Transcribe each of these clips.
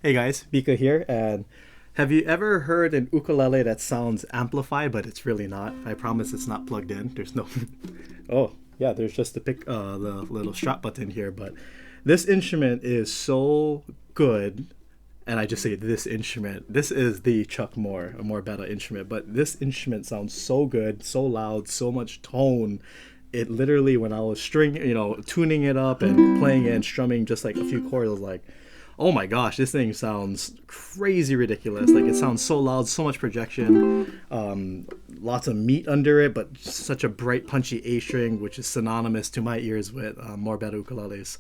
Hey guys, Mika here, and have you ever heard an ukulele that sounds amplified, but it's really not? I promise it's not plugged in. There's no. Oh, yeah, there's just the little strap button here, but this instrument is so good, and I just say this instrument. This is the Chuck Moore, a more Bettah instrument, but this instrument sounds so good, so loud, so much tone. It literally, when I was tuning it up and playing it and strumming just like a few chords, I was like, oh my gosh, this thing sounds crazy ridiculous. Like it sounds so loud, so much projection, lots of meat under it, but such a bright, punchy A string, which is synonymous to my ears with more Bettah ukuleles.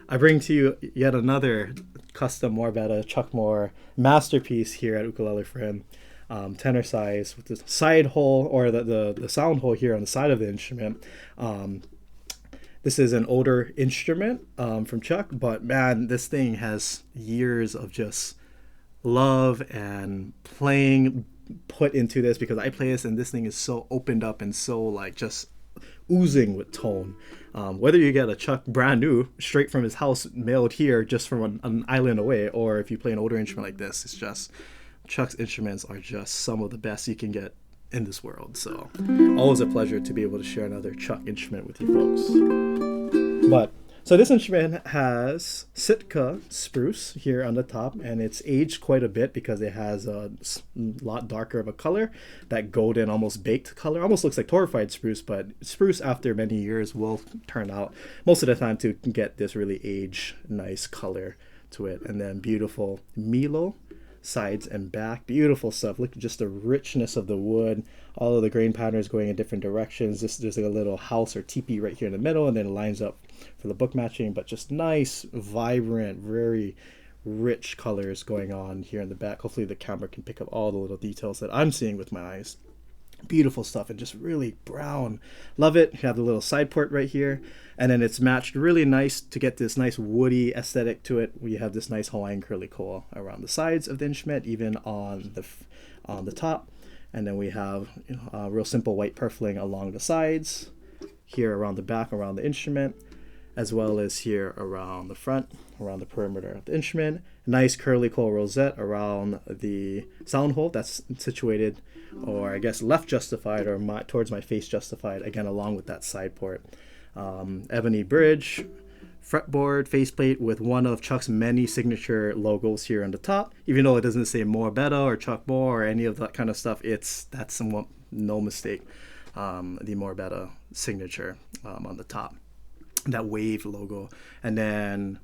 I bring to you yet another custom more Bettah Chuck Moore masterpiece here at Ukulele Friend. Tenor size with the side hole or the sound hole here on the side of the instrument. This is an older instrument from Chuck, but man, this thing has years of just love and playing put into this because I play this and this thing is so opened up and so like just oozing with tone. Whether you get a Chuck brand new, straight from his house, mailed here just from an island away, or if you play an older instrument like this, it's just Chuck's instruments are just some of the best you can get in this world. So always a pleasure to be able to share another Chuck instrument with you folks. But so this instrument has Sitka spruce here on the top, and it's aged quite a bit because it has a lot darker of a color. That golden, almost baked color almost looks like torrefied spruce, but spruce after many years will turn out most of the time to get this really aged, nice color to it. And then beautiful Milo sides and back, beautiful stuff. Look at just the richness of the wood, all of the grain patterns going in different directions. There's like a little house or teepee right here in the middle, and then it lines up for the book matching, but just nice, vibrant, very rich colors going on here in the back. Hopefully the camera can pick up all the little details that I'm seeing with my eyes. Beautiful stuff and just really brown. Love it. You have the little side port right here, and then it's matched really nice to get this nice woody aesthetic to it. We have this nice Hawaiian curly coil around the sides of the instrument, even on the top, and then we have real simple white purfling along the sides, here around the back, around the instrument, as well as here around the front, around the perimeter of the instrument. Nice curly coil rosette around the sound hole that's situated, or I guess left justified, or towards my face justified, again along with that side port. Ebony bridge, fretboard, faceplate with one of Chuck's many signature logos here on the top. Even though it doesn't say more Bettah or Chuck Moore or any of that kind of stuff, that's somewhat no mistake. The more Bettah signature on the top, that wave logo, and then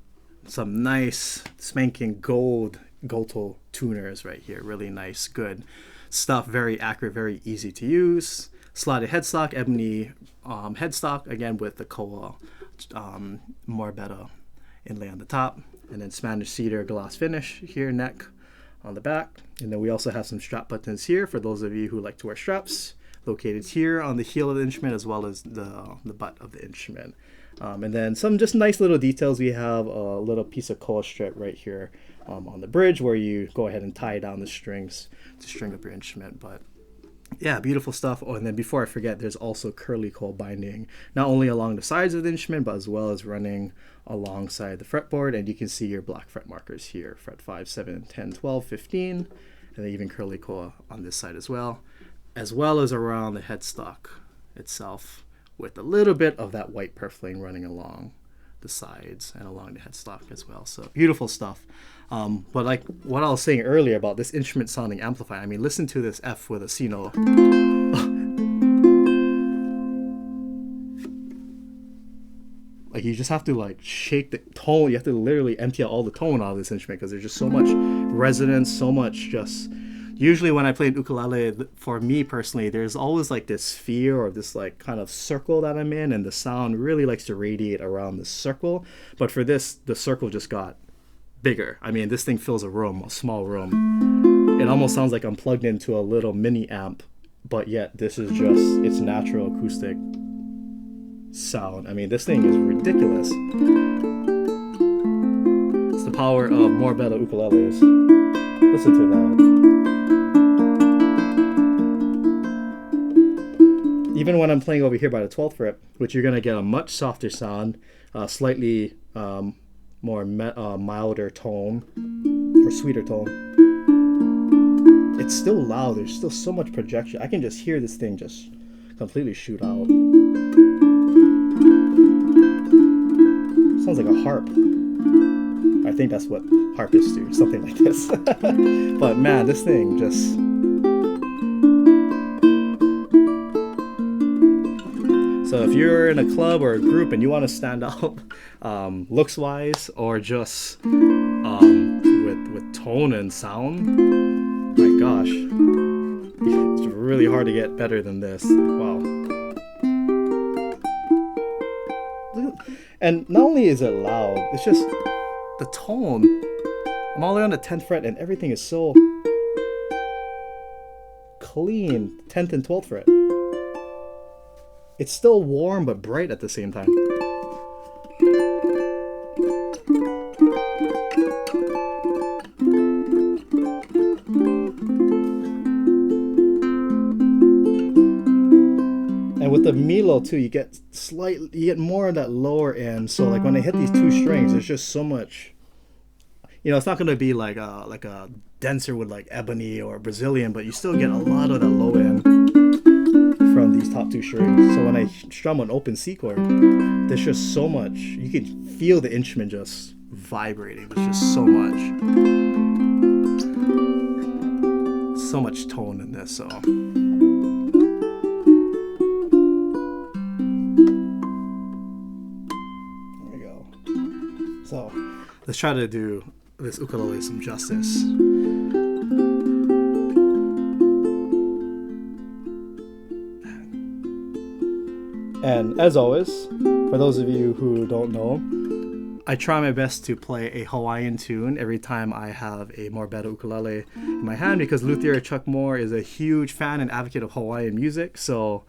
some nice spanking gold Goto tuners right here. Really nice, good stuff. Very accurate, very easy to use. Slotted headstock, ebony headstock, again with the koa more Bettah inlay on the top, and then Spanish cedar gloss finish here, neck on the back. And then we also have some strap buttons here for those of you who like to wear straps, located here on the heel of the instrument as well as the butt of the instrument. And then some just nice little details. We have a little piece of coil strip right here on the bridge where you go ahead and tie down the strings to string up your instrument. But yeah, beautiful stuff. Oh, and then before I forget, there's also curly coil binding, not only along the sides of the instrument, but as well as running alongside the fretboard. And you can see your black fret markers here, fret 5, 7, 10, 12, 15, and then even curly coil on this side as well as around the headstock itself, with a little bit of that white purfling running along the sides and along the headstock as well. So beautiful stuff. But like what I was saying earlier about this instrument sounding amplified, I mean, listen to this F with a C note. Like you just have to like shake the tone. You have to literally empty out all the tone out of this instrument because there's just so much resonance, so much just. Usually when I play ukulele, for me personally, there's always like this sphere or this like kind of circle that I'm in, and the sound really likes to radiate around the circle. But for this, the circle just got bigger. I mean, this thing fills a room, a small room. It almost sounds like I'm plugged into a little mini amp, but yet this is just its natural acoustic sound. I mean, this thing is ridiculous. It's the power of more Bettah ukuleles. Listen to that. Even when I'm playing over here by the 12th fret, which you're going to get a much softer sound, slightly more milder tone, or sweeter tone. It's still loud. There's still so much projection. I can just hear this thing just completely shoot out. Sounds like a harp. I think that's what harpists do, something like this. But man, this thing just... So if you're in a club or a group and you want to stand out looks wise or just with tone and sound, my gosh, it's really hard to get better than this. Wow. And not only is it loud, it's just the tone. I'm all the way on the 10th fret and everything is so clean. 10th and 12th fret. It's still warm but bright at the same time. And with the Milo too, you get more of that lower end. So like when I hit these two strings, there's just so much. You know, it's not gonna be like a denser with like ebony or Brazilian, but you still get a lot of that low end from these top two strings. So when I strum an open C chord, there's just so much. You can feel the instrument just vibrating. There's just so much tone in this. So there we go. So let's try to do this ukulele some justice. And as always, for those of you who don't know, I try my best to play a Hawaiian tune every time I have a more Bettah ukulele in my hand, because luthier Chuck Moore is a huge fan and advocate of Hawaiian music. So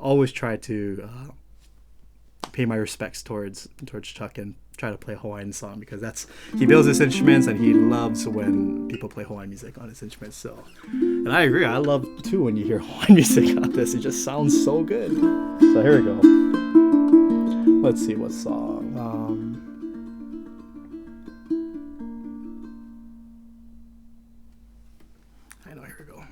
always try to pay my respects towards Chuck and try to play a Hawaiian song, because he builds his instruments and he loves when people play Hawaiian music on his instruments. So, and I agree, I love too when you hear Hawaiian music on this. It just sounds so good. So here we go. Let's see what song. I know, here we go.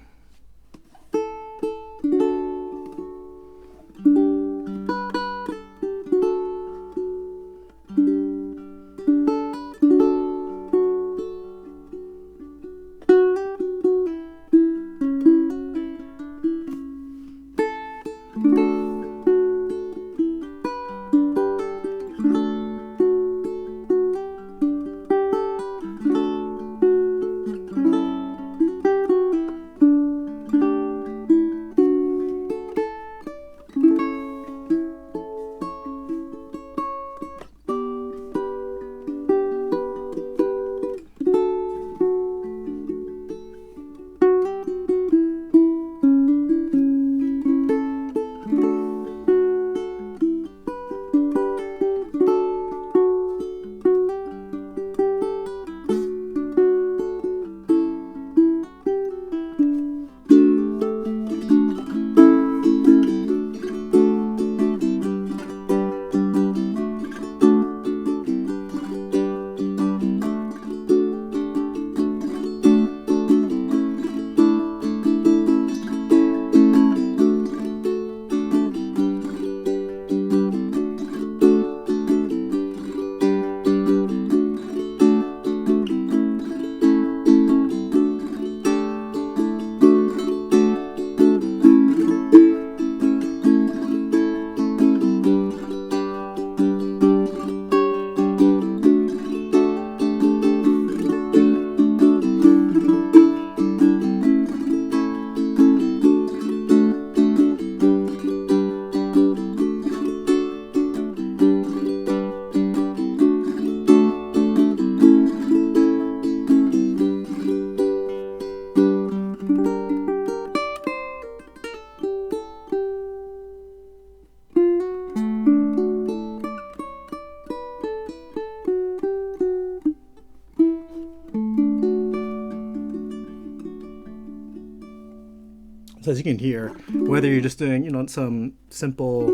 So as you can hear, whether you're just doing, some simple,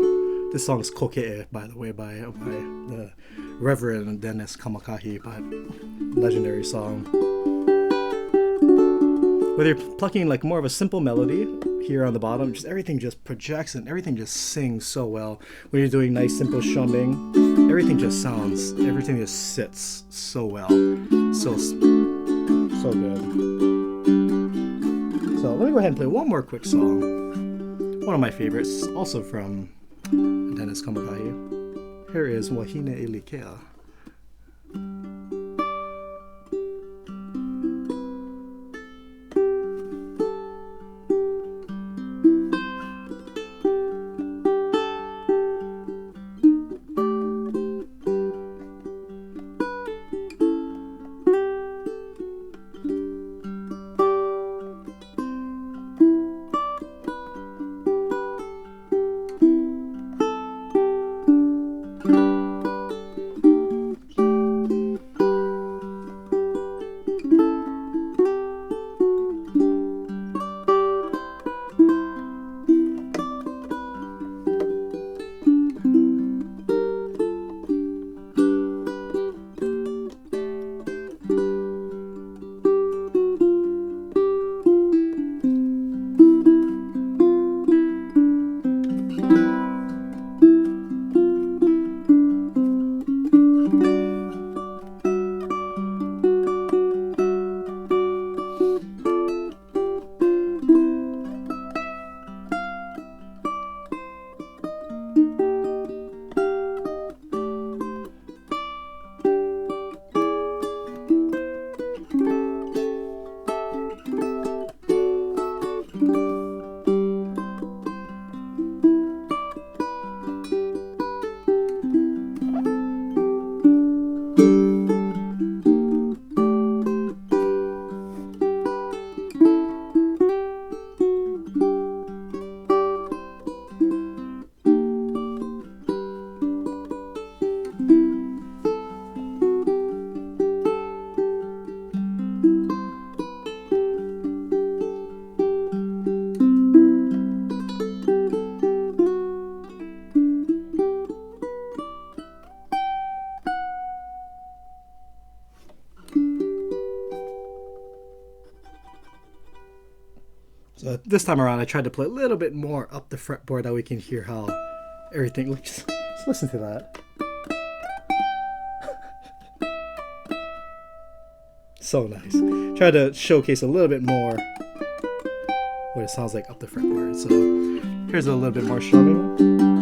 this song's Koke'e, by the way, by the Reverend Dennis Kamakahi, but legendary song. Whether you're plucking like more of a simple melody here on the bottom, just everything just projects and everything just sings so well. When you're doing nice simple strumming, everything just sits so well. So good. So let me go ahead and play one more quick song. One of my favorites, also from Dennis Kamakahi. Here is Wahine Ilikea. So this time around, I tried to play a little bit more up the fretboard that we can hear how everything looks. Just listen to that. So nice. Try to showcase a little bit more what it sounds like up the fretboard. So here's a little bit more strumming.